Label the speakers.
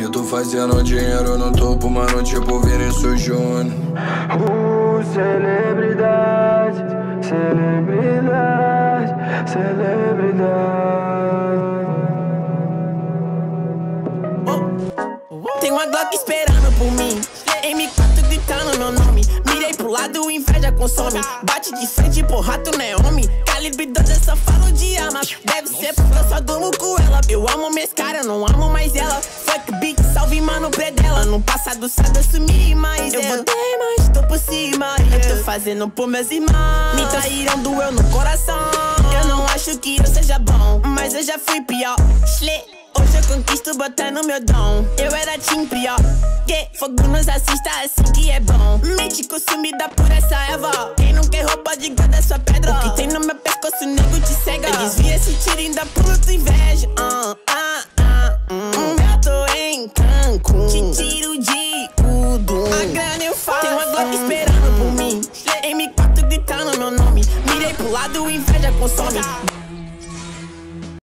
Speaker 1: E tô fazendo dinheiro no topo, mano, tipo Vinícius Júnior.
Speaker 2: Celebridade, celebridade, celebridade.
Speaker 3: Tem uma Glock esperando por mim, M4 gritando meu nome. Mirei pro lado, inveja consome. Bate de frente, porra, tu não é homem. Calibre 12, eu só falo de arma. Deve ser porque eu só durmo com ela. Eu amo minhas caras, eu não amo mais ela. Fuck beat, salve mano predela. No passado sabe eu sumi, mas eu voltei, mas tô por cima. Eu tô fazendo por meus irmãos. Me traíram, doeu no coração. Eu não acho que eu seja bom, mas eu já fui pior. Hoje eu conquisto botando meu dom. Eu era team pior. Fogo nos assista assim que é bom. Mente consumida por essa erva. Quem não quer roupa de guarda sua pedra. O que tem no meu pescoço, nego te cega. Eu desvia esse tiro, ainda pulo tua inveja. Eu tô em Cancún, te tiro de tudo. A grana eu faço. Tem uma Glock esperando por mim, M4 gritando meu nome. Mirei pro lado, inveja consome.